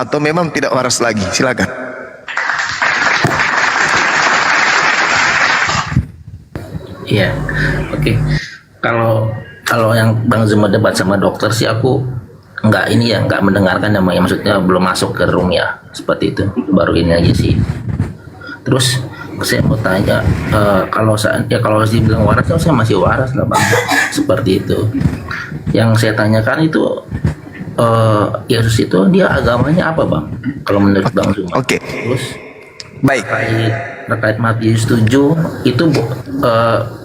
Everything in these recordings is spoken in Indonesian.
atau memang tidak waras lagi? Silakan. Iya, oke. Kalau kalau yang Bang Zuma debat sama dokter sih aku nggak mendengarkan namanya, maksudnya belum masuk ke room ya, seperti itu. Baru ini aja sih. Terus saya mau tanya, kalau kalau dibilang waras, saya masih waras lah Bang, seperti itu. Yang saya tanyakan itu, Yesus itu dia agamanya apa Bang? Kalau menurut Bang Zuma. Oke. Terus Baik. terkait Matius 7 itu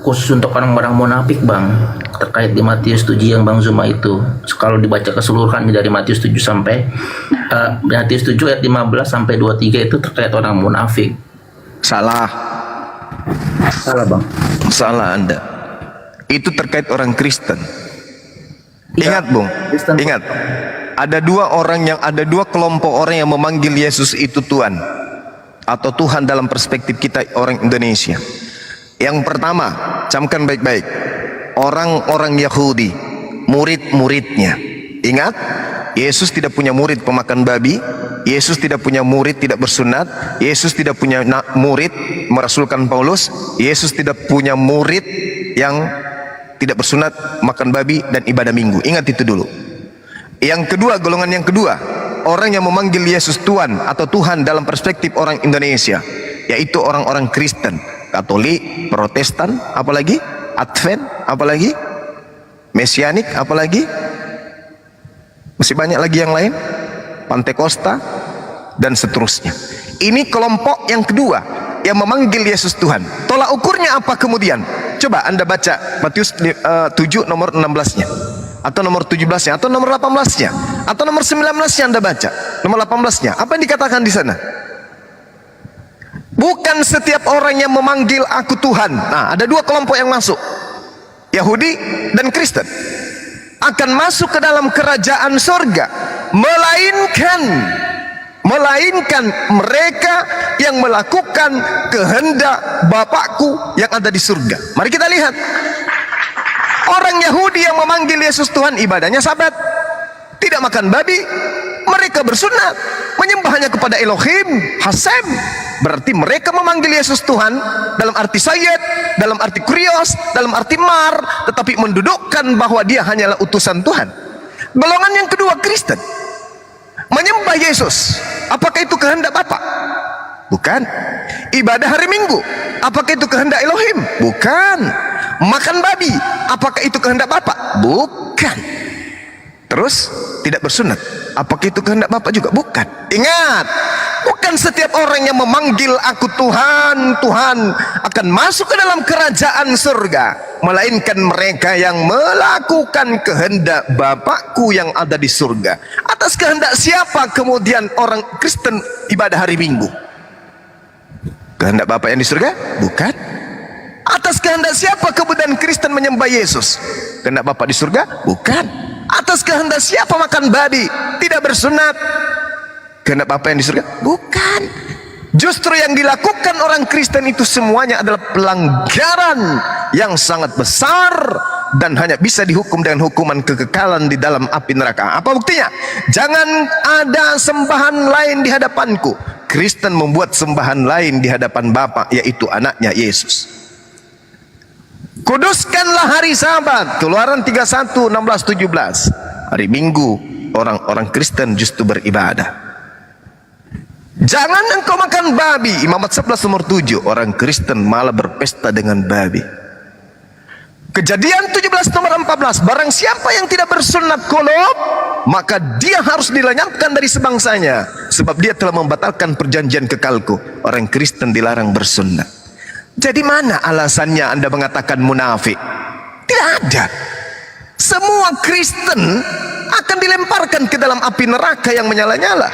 khusus untuk orang-orang munafik Bang, terkait di Matius 7 yang Bang Zuma itu, kalau dibaca keseluruhan dari Matius 7 sampai Matius 7 ayat 15 sampai 23 itu terkait orang munafik. Salah. Salah Bang. Salah Anda. Itu terkait orang Kristen. Ya, Ingat Bung, Kristen. ingat. Ada dua kelompok orang yang memanggil Yesus itu Tuhan atau Tuhan dalam perspektif kita orang Indonesia. Yang pertama, camkan baik-baik, orang-orang Yahudi, murid-muridnya. Ingat, Yesus tidak punya murid pemakan babi, Yesus tidak punya murid tidak bersunat, Yesus tidak punya murid merasulkan Paulus, Yesus tidak punya murid yang tidak bersunat, makan babi dan ibadah minggu. Ingat itu dulu. Yang kedua, golongan yang kedua, orang yang memanggil Yesus Tuhan atau Tuhan dalam perspektif orang Indonesia, yaitu orang-orang Kristen, Katolik, Protestan, apalagi Advent, apalagi Mesianik, apalagi masih banyak lagi yang lain, Pantekosta dan seterusnya. Ini kelompok yang kedua yang memanggil Yesus Tuhan. Tolak ukurnya apa kemudian? Coba Anda baca Matius 7 nomor 16-nya, atau nomor 17-nya, atau nomor 18-nya, atau nomor 19-nya. Anda baca nomor 18-nya. Apa yang dikatakan di sana? Bukan setiap orang yang memanggil aku Tuhan. Nah, ada dua kelompok yang masuk, Yahudi dan Kristen, akan masuk ke dalam kerajaan surga, melainkan mereka yang melakukan kehendak Bapakku yang ada di surga. Mari kita lihat. Orang Yahudi yang memanggil Yesus Tuhan, ibadahnya sabat, tidak makan babi, mereka bersunat, menyembahnya kepada Elohim, Hasem. Berarti mereka memanggil Yesus Tuhan dalam arti Sayyid, dalam arti Kurios, dalam arti Mar, tetapi mendudukkan bahwa dia hanyalah utusan Tuhan. Golongan yang kedua, Kristen, menyembah Yesus. Apakah itu kehendak Bapa? Bukan. Ibadah hari Minggu, apakah itu kehendak Elohim? Bukan. Makan babi, apakah itu kehendak Bapa? Bukan. Terus tidak bersunat, apakah itu kehendak Bapa juga? Bukan. Ingat, bukan setiap orang yang memanggil aku Tuhan, Tuhan akan masuk ke dalam kerajaan surga, melainkan mereka yang melakukan kehendak Bapakku yang ada di surga. Atas kehendak siapa kemudian orang Kristen ibadah hari Minggu? Kehendak Bapa yang di surga? Bukan. Atas kehendak siapa kemudian Kristen menyembah Yesus? Kehendak Bapa di surga? Bukan. Atas kehendak siapa makan babi, tidak bersunat? Kehendak Bapa yang di surga? Bukan. Justru yang dilakukan orang Kristen itu semuanya adalah pelanggaran yang sangat besar dan hanya bisa dihukum dengan hukuman kekekalan di dalam api neraka. Apa buktinya? Jangan ada sembahan lain di hadapanku. Kristen membuat sembahan lain di hadapan Bapa, yaitu anaknya Yesus. Kuduskanlah hari Sabat, Keluaran 31, 16, 17. Hari Minggu orang-orang Kristen justru beribadah. Jangan engkau makan babi, Imamat 11 nomor 7. Orang Kristen malah berpesta dengan babi. Kejadian 17 nomor 14, barang siapa yang tidak bersunat qulub, maka dia harus dilenyapkan dari sebangsanya, sebab dia telah membatalkan perjanjian kekalku. Orang Kristen dilarang bersunat. Jadi mana alasannya Anda mengatakan munafik? Tidak ada. Semua Kristen akan dilemparkan ke dalam api neraka yang menyala-nyala.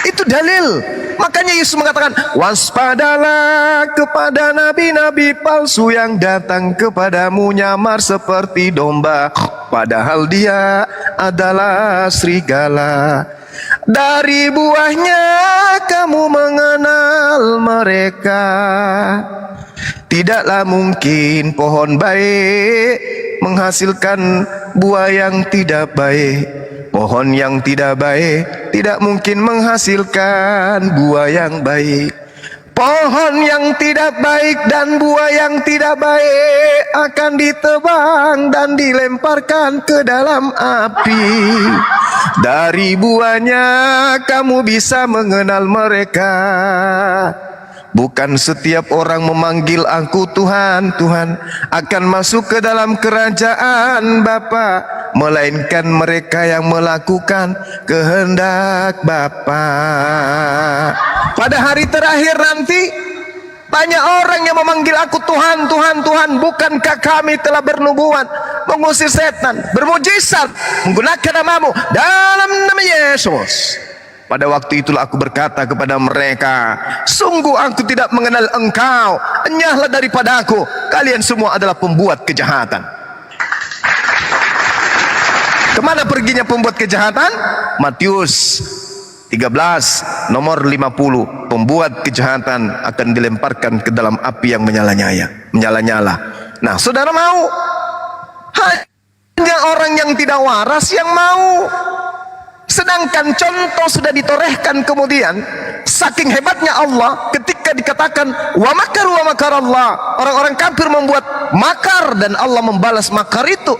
Itu dalil. Makanya Yesus mengatakan, waspadalah kepada nabi-nabi palsu yang datang kepadamu nyamar seperti domba, padahal dia adalah serigala. Dari buahnya kamu mengenal mereka. Tidaklah mungkin pohon baik menghasilkan buah yang tidak baik, Pohon yang tidak baik tidak mungkin menghasilkan buah yang baik. Pohon yang tidak baik dan buah yang tidak baik akan ditebang dan dilemparkan ke dalam api. Dari buahnya kamu bisa mengenal mereka. Bukan setiap orang memanggil aku Tuhan, Tuhan akan masuk ke dalam kerajaan Bapa, melainkan mereka yang melakukan kehendak Bapa. Pada hari terakhir nanti, banyak orang yang memanggil aku Tuhan, Tuhan, Tuhan. Bukankah kami telah bernubuat, mengusir setan, bermujizat, menggunakan namamu dalam nama Yesus? Pada waktu itulah aku berkata kepada mereka, sungguh aku tidak mengenal engkau, enyahlah daripada aku, kalian semua adalah pembuat kejahatan. Kemana perginya pembuat kejahatan? Matius 13 nomor 50, pembuat kejahatan akan dilemparkan ke dalam api yang menyala-nyala. Nah, saudara mau? Hanya orang yang tidak waras yang mau. Sedangkan contoh sudah ditorehkan kemudian. Saking hebatnya Allah ketika dikatakan wa makar Allah, orang-orang kafir membuat makar dan Allah membalas makar itu.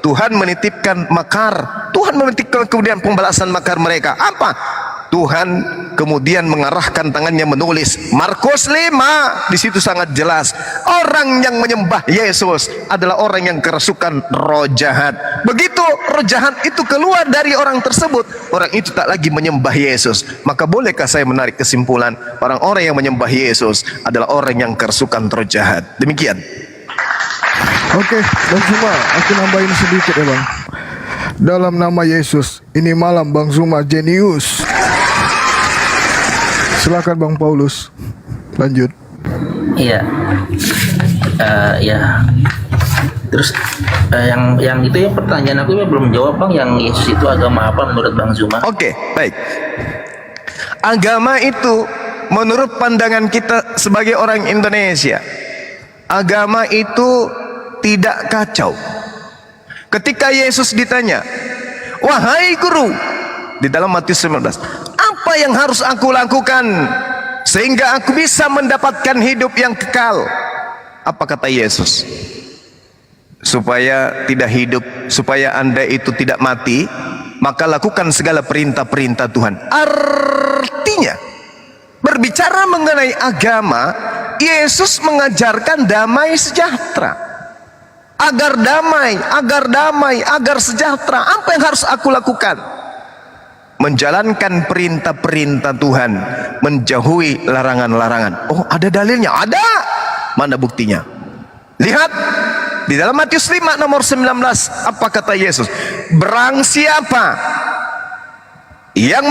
Tuhan menitipkan makar, Tuhan menitipkan kemudian pembalasan makar mereka. Apa? Tuhan kemudian mengarahkan tangannya menulis Markus 5. Di situ sangat jelas, orang yang menyembah Yesus adalah orang yang kerasukan roh jahat. Begitu roh jahat itu keluar dari orang tersebut, orang itu tak lagi menyembah Yesus. Maka bolehkah saya menarik kesimpulan, orang-orang yang menyembah Yesus adalah orang yang kerasukan roh jahat? Demikian. Oke, Bang Zuma, aku nambahin sedikit ya Bang. Dalam nama Yesus, ini malam Bang Zuma jenius. Silakan Bang Paulus, lanjut. Iya, ya. Terus yang itu ya pertanyaan aku ya belum jawab Bang. Yang Yesus itu agama apa menurut Bang Zuma? Oke, baik. Agama itu menurut pandangan kita sebagai orang Indonesia, agama itu tidak kacau. Ketika Yesus ditanya, wahai guru, di dalam Matius 19, apa yang harus aku lakukan sehingga aku bisa mendapatkan hidup yang kekal? Apa kata Yesus? Supaya tidak hidup, supaya Anda itu tidak mati, maka lakukan segala perintah-perintah Tuhan. Artinya, berbicara mengenai agama, Yesus mengajarkan damai sejahtera. Agar damai, agar sejahtera. Apa yang harus aku lakukan? Menjalankan perintah-perintah Tuhan, menjauhi larangan-larangan. Oh, ada dalilnya? Ada. Mana buktinya? Lihat di dalam Matius 5 nomor 19, apa kata Yesus? Barang siapa yang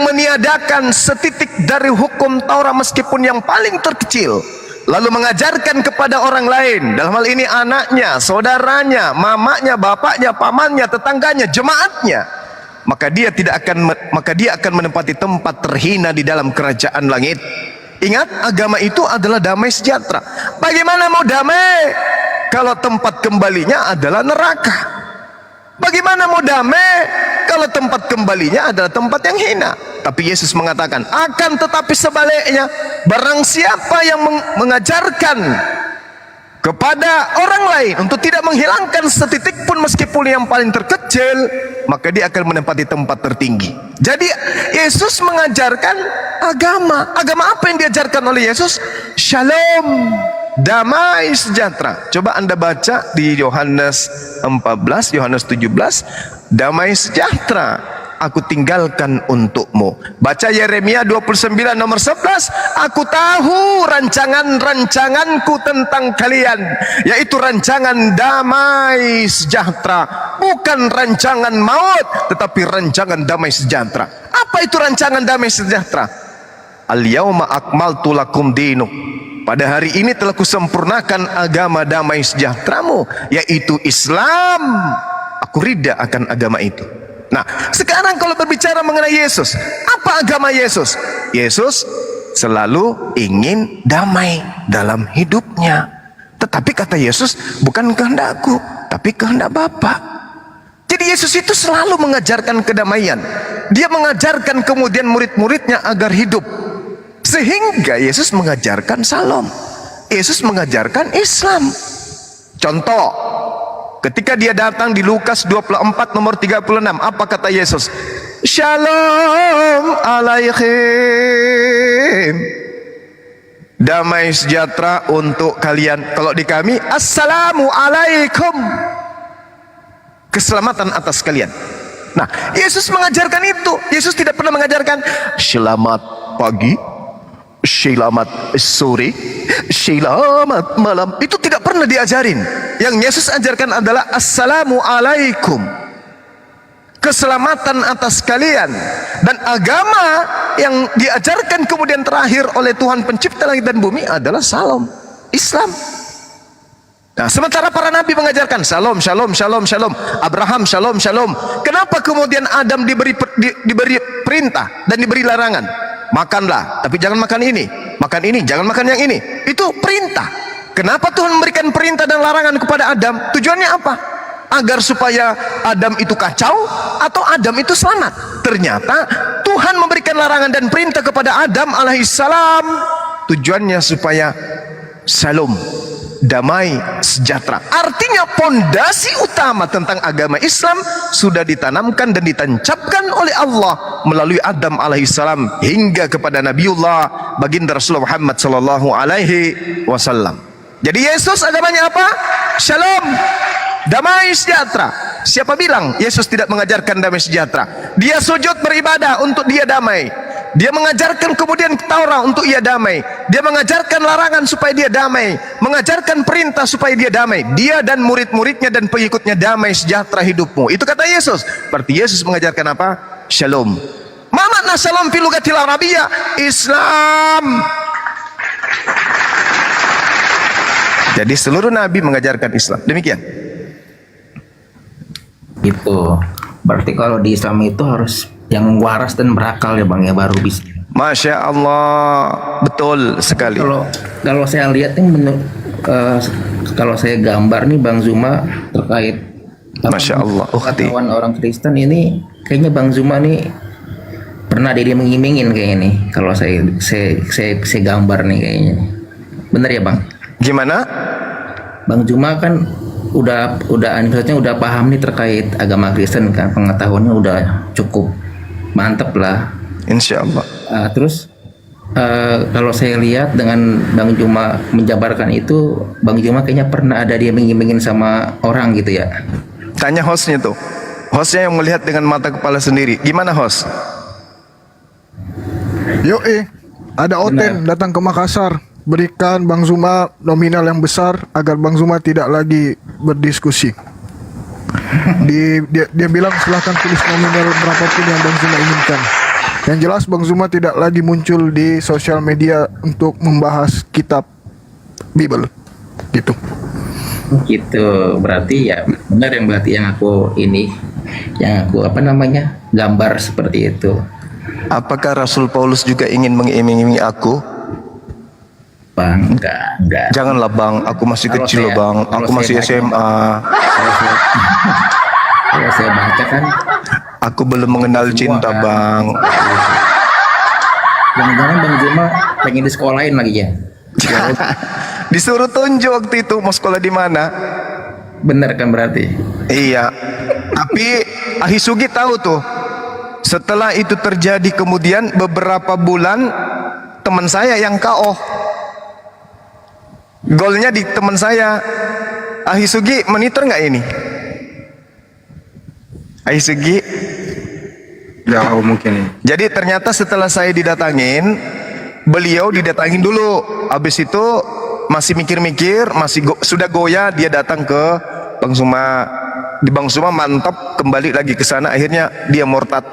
meniadakan setitik dari hukum Taurat meskipun yang paling terkecil, lalu mengajarkan kepada orang lain, dalam hal ini anaknya, saudaranya, mamanya, bapaknya, pamannya, tetangganya, jemaatnya, maka dia akan menempati tempat terhina di dalam kerajaan langit. Ingat, agama itu adalah damai sejahtera. Bagaimana mau damai kalau tempat kembalinya adalah neraka? Bagaimana mau damai kalau tempat kembalinya adalah tempat yang hina? Tapi Yesus mengatakan, akan tetapi sebaliknya, barang siapa yang mengajarkan kepada orang lain untuk tidak menghilangkan setitik pun meskipun yang paling terkecil, maka dia akan menempati tempat tertinggi. Jadi Yesus mengajarkan agama. Agama apa yang diajarkan oleh Yesus? Shalom, damai sejahtera. Coba Anda baca di Yohanes 14, Yohanes 17, damai sejahtera aku tinggalkan untukmu. Baca Yeremia 29 nomor 11, aku tahu rancangan-rancanganku tentang kalian, yaitu rancangan damai sejahtera, bukan rancangan maut, tetapi rancangan damai sejahtera. Apa itu rancangan damai sejahtera? Al-yauma akmaltu lakum dinuk, pada hari ini telah kusempurnakan agama damai sejahteramu, yaitu Islam. Aku ridha akan agama itu. Nah, sekarang kalau berbicara mengenai Yesus, apa agama Yesus? Yesus selalu ingin damai dalam hidupnya. Tetapi kata Yesus, bukan kehendakku, tapi kehendak Bapa. Jadi Yesus itu selalu mengajarkan kedamaian. Dia mengajarkan kemudian murid-muridnya agar hidup. Sehingga Yesus mengajarkan salam. Yesus mengajarkan Islam. Contoh, ketika dia datang di Lukas 24 nomor 36, apa kata Yesus? Shalom alaikum. Damai sejahtera untuk kalian. Kalau di kami, assalamu alaikum. Keselamatan atas kalian. Nah, Yesus mengajarkan itu. Yesus tidak pernah mengajarkan selamat pagi, selamat sore, selamat malam. Itu tidak pernah diajarin. Yang Yesus ajarkan adalah assalamu alaikum. Keselamatan atas kalian. Dan agama yang diajarkan kemudian terakhir oleh Tuhan pencipta langit dan bumi adalah salam, Islam. Nah, sementara para nabi mengajarkan shalom, shalom, shalom, shalom. Abraham shalom, shalom. Kenapa kemudian Adam diberi perintah dan diberi larangan? Makanlah, tapi jangan makan ini. Makan ini, jangan makan yang ini. Itu perintah. Kenapa Tuhan memberikan perintah dan larangan kepada Adam? Tujuannya apa? Agar supaya Adam itu kacau atau Adam itu selamat. Ternyata Tuhan memberikan larangan dan perintah kepada Adam alaihissalam. Tujuannya supaya salam, damai, sejahtera. Artinya pondasi utama tentang agama Islam sudah ditanamkan dan ditancapkan oleh Allah melalui Adam alaihissalam hingga kepada Nabiullah baginda Rasulullah Muhammad sallallahu alaihi wasallam. Jadi Yesus agamanya apa? Shalom, damai sejahtera. Siapa bilang Yesus tidak mengajarkan damai sejahtera? Dia sujud beribadah untuk dia damai. Dia mengajarkan kemudian Taurat untuk ia damai. Dia mengajarkan larangan supaya dia damai. Mengajarkan perintah supaya dia damai. Dia dan murid-muridnya dan pengikutnya damai sejahtera hidupmu. Itu kata Yesus. Berarti Yesus mengajarkan apa? Shalom. Ma makna shalom fi lugatil Arabiyyah? Islam. Jadi seluruh nabi mengajarkan Islam. Demikian. Itu berarti kalau di Islam itu harus yang waras dan berakal ya Bang ya, baru bisa. Masya Allah, betul sekali. Kalau saya lihat nih kalau saya gambar nih Bang Zuma terkait Masya Allah, pengetahuan orang Kristen ini, kayaknya Bang Zuma nih pernah dia mengimingin kayak ini. Kalau saya gambar nih kayaknya. Bener ya Bang? Gimana? Bang Zuma kan maksudnya udah paham nih terkait agama Kristen kan, pengetahuannya udah cukup mantep lah, insya Allah. Terus kalau saya lihat dengan Bang Zuma menjabarkan itu, Bang Zuma kayaknya pernah ada dia mengimingin sama orang gitu ya. Tanya hostnya tuh, hostnya yang melihat dengan mata kepala sendiri. Gimana host? Ada Oten datang ke Makassar, berikan Bang Zuma nominal yang besar agar Bang Zuma tidak lagi berdiskusi. Dia bilang silahkan tulis nominal berapapun yang Bang Zuma inginkan. Yang jelas Bang Zuma tidak lagi muncul di sosial media untuk membahas kitab Bible. Gitu. Gitu, berarti ya benar yang aku gambar seperti itu. Apakah Rasul Paulus juga ingin mengiming-imingi aku? Bang, enggak. Janganlah Bang, aku masih kecil loh Bang, aku masih SMA. Kalau saya baca kan, aku belum mengenal cinta kan. Bang. Jangan-jangan Bang Zuma pengen di sekolahin lagi ya? Disuruh tunjuk waktu itu mau sekolah di mana? Bener kan berarti? Iya. Tapi Ahisugi tahu tuh. Setelah itu terjadi kemudian beberapa bulan teman saya yang KO. Golnya di teman saya. Ahisugi monitor nggak ini? Ahisugi? Ya mungkin. Jadi ternyata setelah saya didatangin, beliau didatangin dulu. Habis itu masih mikir-mikir, sudah goyah, dia datang ke Bang Zuma. Di Bang Zuma mantap, kembali lagi ke sana, akhirnya dia murtad.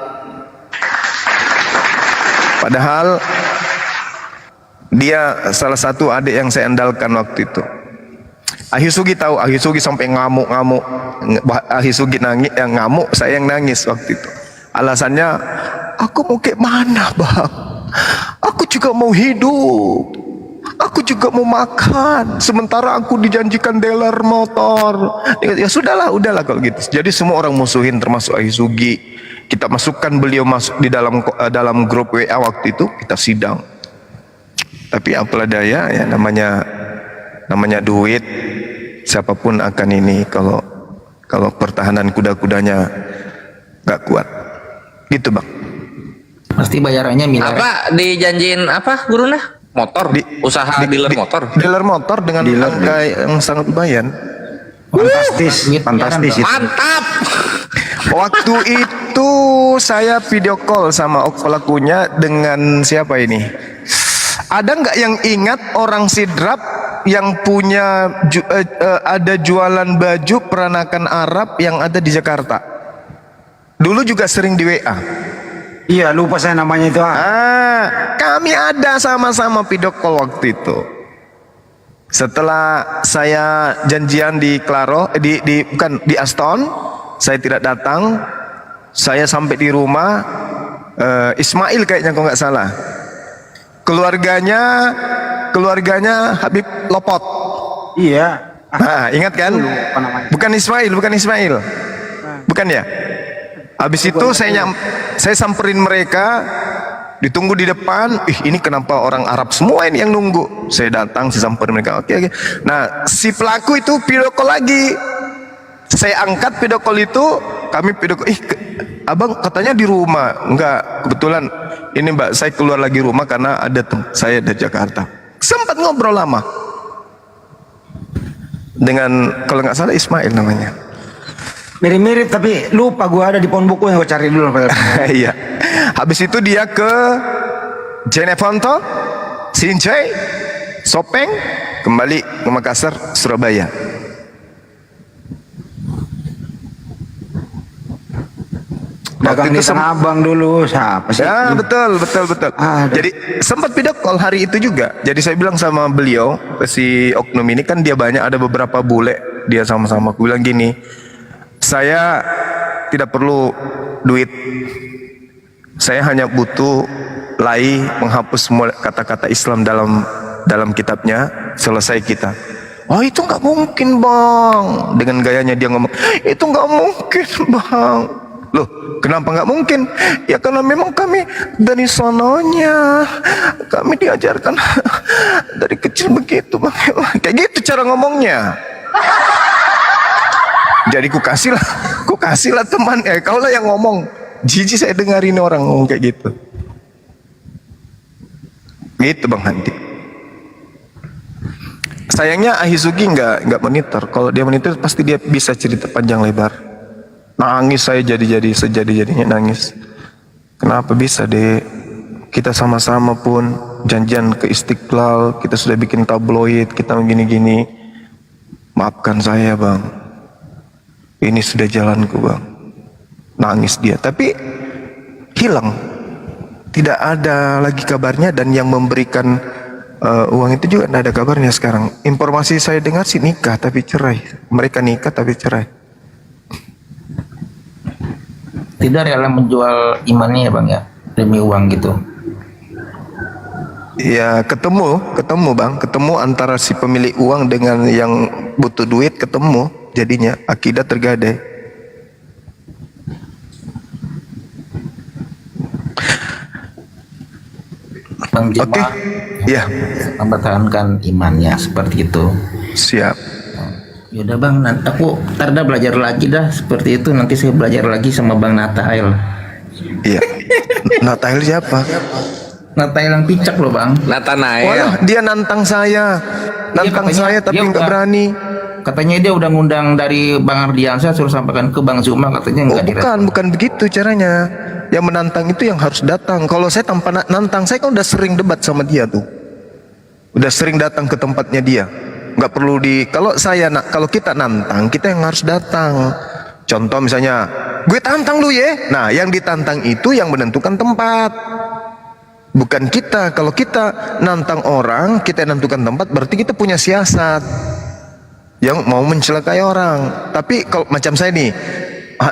Padahal dia salah satu adik yang saya andalkan waktu itu. Ahisugi tahu, Ahisugi sampai ngamuk-ngamuk. Ahisugi nangis, yang ngamuk, saya yang nangis waktu itu. Alasannya, aku mau ke mana Bang? Aku juga mau hidup. Aku aku juga mau makan. Sementara aku dijanjikan dealer motor. Ya sudahlah, udahlah kalau gitu. Jadi semua orang musuhin termasuk Aisugi. Kita masukkan beliau masuk di dalam grup WA waktu itu, kita sidang. Tapi apalah daya ya, namanya duit. Siapapun akan ini kalau pertahanan kuda-kudanya gak kuat. Gitu Bang. Pasti bayarannya miliar. Apa dijanjiin apa guruna? Motor, usaha dealer motor. Dealer motor dengan angka yang sangat lumayan. Fantastis, fantastis itu. Mantap. Waktu itu saya video call sama pelakunya dengan siapa ini? Ada nggak yang ingat orang Sidrap yang punya ada jualan baju peranakan Arab yang ada di Jakarta? Dulu juga sering di WA. Iya, lupa saya namanya itu. Kami ada sama-sama video call waktu itu. Setelah saya janjian di Claro, bukan di Aston, saya tidak datang. Saya sampai di rumah, Ismail kayaknya kalau nggak salah. Keluarganya Habib Lopot. Iya. Ingat kan? Lupa namanya. Bukan Ismail. Bukan ya? Habis itu saya samperin mereka, ditunggu di depan. Ini kenapa orang Arab semua ini yang nunggu? Saya datang, saya samperin mereka. Oke. Nah, si pelaku itu video call lagi. Saya angkat video call itu, kami video call. Abang katanya di rumah. Enggak, kebetulan ini Mbak, saya keluar lagi rumah karena ada saya dari Jakarta. Sempat ngobrol lama dengan kalau nggak salah Ismail namanya. Mirip-mirip tapi lupa gua ada di pohon buku yang gua cari dulu. Iya. Habis itu dia ke Jeneponto, Sinjai, Sopeng, kembali ke Makassar, Surabaya. Dagang di Tanah Abang dulu, siapa sih? Ya betul. Ada. Jadi sempat video call hari itu juga. Jadi saya bilang sama beliau, si oknum ini kan dia banyak, ada beberapa bule dia sama-sama. Aku bilang gini, saya tidak perlu duit. Saya hanya butuh lai menghapus semua kata-kata Islam dalam kitabnya, selesai kita. Oh itu nggak mungkin Bang. Dengan gayanya dia ngomong, itu nggak mungkin Bang. Loh, kenapa nggak mungkin? Ya karena memang kami dari sononya, kami diajarkan dari kecil begitu Bang. Kayak gitu cara ngomongnya. Jadi ku kasih lah teman. Kau lah yang ngomong. Jijik saya dengarin orang ngomong kayak gitu. Gitu Bang Handi. Sayangnya Ahisugi nggak monitor. Kalau dia monitor pasti dia bisa cerita panjang lebar. Nangis saya sejadi-jadinya nangis. Kenapa bisa deh? Kita sama-sama pun janjian ke Istiqlal, kita sudah bikin tabloid, kita begini-gini. Maafkan saya Bang. Ini sudah jalanku Bang. Nangis dia, tapi hilang. Tidak ada lagi kabarnya dan yang memberikan uang itu juga tidak ada kabarnya sekarang. Informasi saya dengar sih nikah tapi cerai. Mereka nikah tapi cerai. Tidak rela menjual imannya ya Bang ya, demi uang gitu. Ya ketemu Bang, ketemu antara si pemilik uang dengan yang butuh duit, ketemu jadinya akidah tergadai. Bang Jema, Oke. Ya, mempertahankan imannya seperti itu. siap. Yaudah Bang, nanti aku ntar dah belajar lagi dah seperti itu. Nanti saya belajar lagi sama Bang Natail. Iya. Natail siapa? Natail yang picak loh Bang. Nathanael. Walah, dia nantang saya. Nantang katanya saya tapi dia nggak udah- berani. Katanya dia udah ngundang dari Bang Ardiansyah, suruh sampaikan ke Bang Zuma, katanya Oh nggak bukan begitu caranya. Yang menantang itu yang harus datang. Kalau saya tanpa nantang, saya kan udah sering debat sama dia tuh. Udah sering datang ke tempatnya dia. Nggak perlu kalau kita nantang, kita yang harus datang. Contoh misalnya, gue tantang lu ya. Nah, yang ditantang itu yang menentukan tempat. Bukan kita. Kalau kita nantang orang, kita yang menentukan tempat, berarti kita punya siasat yang mau mencelakai orang. Tapi kalau macam saya nih,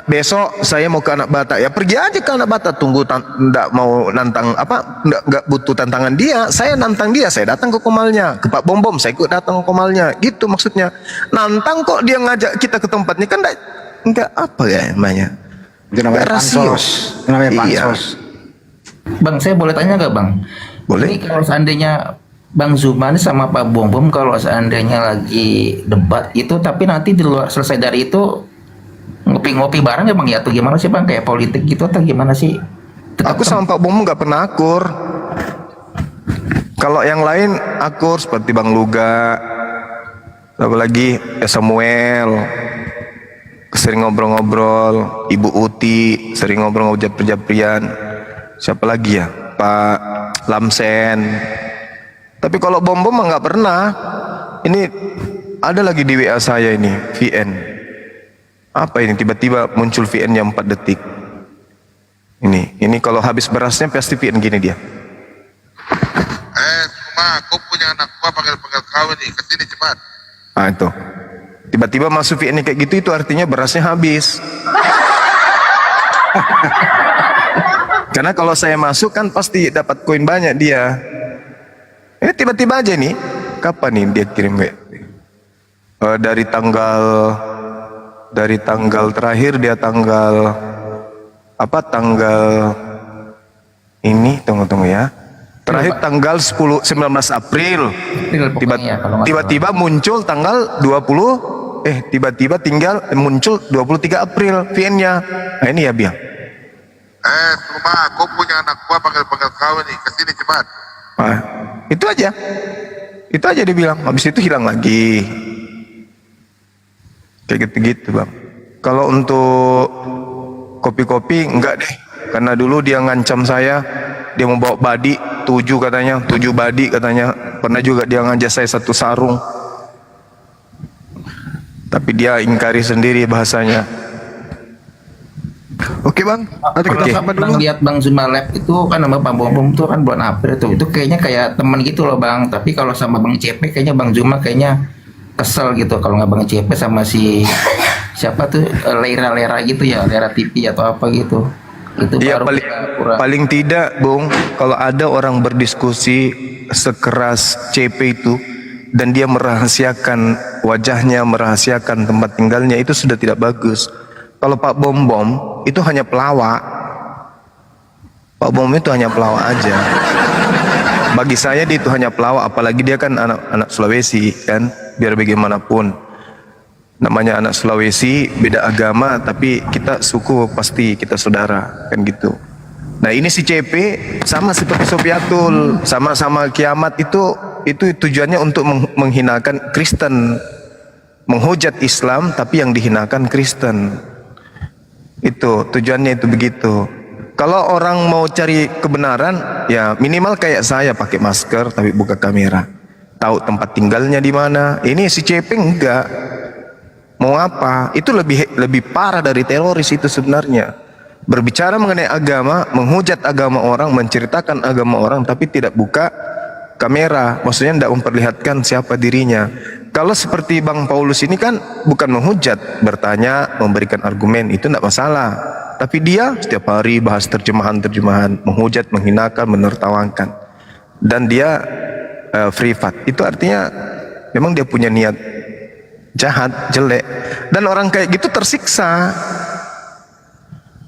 besok saya mau ke Anak Bata, ya pergi aja ke Anak Bata. Tunggu, ndak mau nantang apa, nggak butuh tantangan dia, saya nantang dia, saya datang ke Komalnya. Ke Pak Bom Bom saya ikut datang ke Komalnya, gitu maksudnya. Nantang kok dia ngajak kita ke tempatnya, kan nggak apa ya namanya, Itu namanya nggak rasio. pansos. Itu namanya Iya. pansos. Bang, saya boleh tanya nggak Bang? Boleh. Ini kalau seandainya Bang Zuman sama Pak Bom Bom kalau seandainya lagi debat itu, tapi nanti di luar selesai dari itu ngopi-ngopi bareng ya Bang ya, atau gimana sih Bang, kayak politik gitu atau gimana sih? Tetap Aku sama Pak Bom nggak pernah akur. Kalau yang lain akur seperti Bang Luga, apalagi Samuel, sering ngobrol-ngobrol. Ibu Uti sering ngobrol-ngobrol japri-japrian. Siapa lagi ya? Pak Lamsen. Tapi kalau Bom Bom nggak pernah. Ini ada lagi di WA saya ini, VN. Apa ini, tiba-tiba muncul VN yang 4 detik. Ini kalau habis berasnya pasti VN gini dia. Cuma aku punya anak gua panggil-panggil kau nih, kesini cepat. Ah itu. Tiba-tiba masuk VN kayak gitu, itu artinya berasnya habis. Karena kalau saya masuk kan pasti dapat koin banyak dia. Ini tiba-tiba aja nih. Kapan nih dia kirim WA? Dari tanggal terakhir dia tanggal ini, tunggu ya. Terakhir tanggal 19 April. Tiba-tiba muncul tanggal 20 tiba-tiba tinggal muncul 23 April VN-nya. Nah ini ya Biang. Cuma aku punya anak gua panggil-panggil kau nih, kesini cepat. Nah, itu aja dia bilang. Habis itu hilang lagi. Kayak gitu-gitu Bang. Kalau untuk kopi-kopi enggak deh. Karena dulu dia ngancam saya, dia mau bawa badi 7 badi katanya. Pernah juga dia ngajak saya 1 sarung. Tapi dia ingkari sendiri bahasanya. Oke Bang, nanti kita Oke. sapa Bang dulu. lihat Bang Zuma Lab itu kan sama Bang Bom Bom itu kan bulan April itu kayaknya kayak teman gitu loh Bang. Tapi kalau sama Bang CP kayaknya Bang Zuma kayaknya kesel gitu kalau nggak Bang CP sama si siapa tuh, Lera gitu ya, Lera TV atau apa gitu. Itu Iya, baru kurang. paling tidak Bung, kalau ada orang berdiskusi sekeras CP itu dan dia merahasiakan wajahnya, merahasiakan tempat tinggalnya, itu sudah tidak bagus. Kalau Pak Bom Bom itu hanya pelawak. Pak Bom itu hanya pelawak aja. Bagi saya dia itu hanya pelawak, apalagi dia kan anak Sulawesi kan, biar bagaimanapun. Namanya anak Sulawesi, beda agama, tapi kita suku pasti kita saudara, kan gitu. Nah ini si CP sama seperti Sofiatul, sama-sama kiamat itu tujuannya untuk menghinakan Kristen, menghujat Islam, tapi yang dihinakan Kristen. Itu tujuannya itu begitu. Kalau orang mau cari kebenaran, ya minimal kayak saya pakai masker tapi buka kamera, tahu tempat tinggalnya di mana. Ini si CP enggak. Mau apa? Itu lebih parah dari teroris itu sebenarnya. Berbicara mengenai agama, menghujat agama orang, menceritakan agama orang, tapi tidak buka kamera. Maksudnya tidak memperlihatkan siapa dirinya. Kalau seperti Bang Paulus ini kan bukan menghujat, bertanya, memberikan argumen, itu tidak masalah. Tapi dia setiap hari bahas terjemahan-terjemahan, menghujat, menghinakan, menertawakan. Dan dia privat. Itu artinya memang dia punya niat jahat, jelek. Dan orang kayak gitu tersiksa.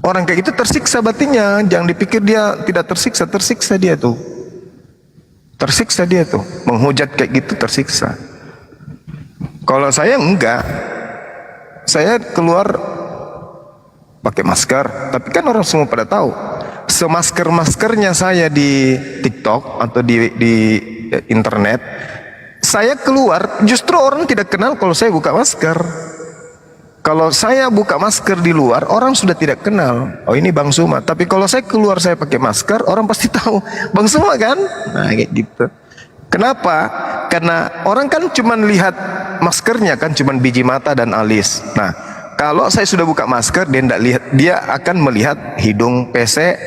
Orang kayak gitu tersiksa batinnya. Jangan dipikir dia tidak tersiksa, tersiksa dia tuh. Tersiksa dia tuh. Menghujat kayak gitu tersiksa. Kalau saya enggak. Saya keluar pakai masker, tapi kan orang semua pada tahu. Semasker-maskernya saya di TikTok atau di internet, saya keluar justru orang tidak kenal kalau saya buka masker. Kalau saya buka masker di luar, orang sudah tidak kenal. Oh ini Bang Suma. Tapi kalau saya keluar saya pakai masker, orang pasti tahu Bang Suma kan. Nah kayak gitu. Kenapa? Karena orang kan cuma lihat maskernya kan, cuma biji mata dan alis. Nah, kalau saya sudah buka masker, dia tidak lihat, dia akan melihat hidung pesek,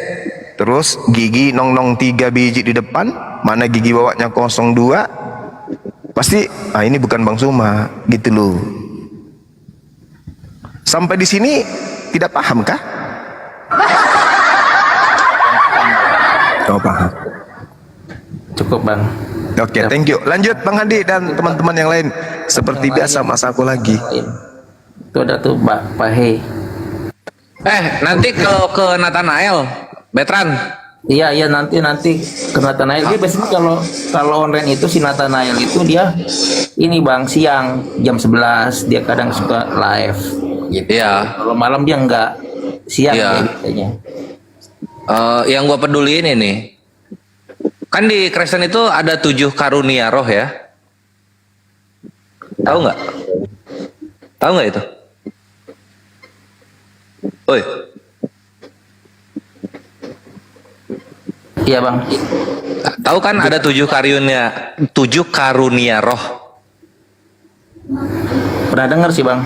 terus gigi nong 3 biji di depan, mana gigi bawahnya 02, pasti, ini bukan Bang Suma, gitu loh. Sampai di sini tidak paham kah? Oh, paham. Cukup bang. Oke, thank you. Lanjut Bang Handi dan teman-teman yang lain. Seperti biasa masa aku lagi. Itu ada tuh Pak Hei. Nanti kalau ke Nathanael, Betran. Iya nanti ke Nathanael. Dia biasanya kalau online itu si Nathanael itu dia ini bang siang jam 11 dia kadang suka live gitu. Iya. Kalau malam dia enggak, siang Iya. dia biasanya. Yang gua peduliin ini, kan di Kristen itu ada 7 karunia roh ya. Tahu nggak? Tahu nggak itu? Oi. Iya bang. Tahu kan ada 7 karunia roh. Pernah dengar sih bang.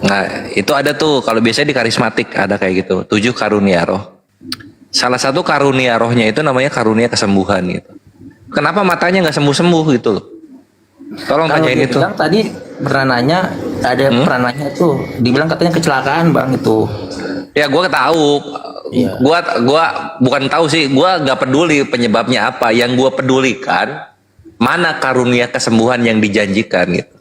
Nah, itu ada tuh kalau biasanya di karismatik ada kayak gitu, 7 karunia roh. Salah satu karunia rohnya itu namanya karunia kesembuhan gitu. Kenapa matanya nggak sembuh-sembuh gitu loh? Tolong Kalau tanyain dia itu. bilang tadi pernah nanya, ada pernah nanya tuh, dibilang katanya kecelakaan bang itu. Ya gue tahu, Iya. gua bukan tahu sih, gua nggak peduli penyebabnya apa. Yang gue pedulikan mana karunia kesembuhan yang dijanjikan gitu.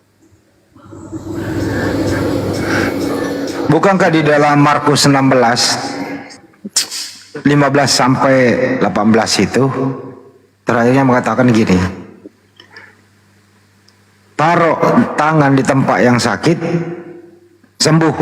Bukankah di dalam Markus 16 15 sampai 18 itu terakhirnya mengatakan gini, taruh tangan di tempat yang sakit, sembuh.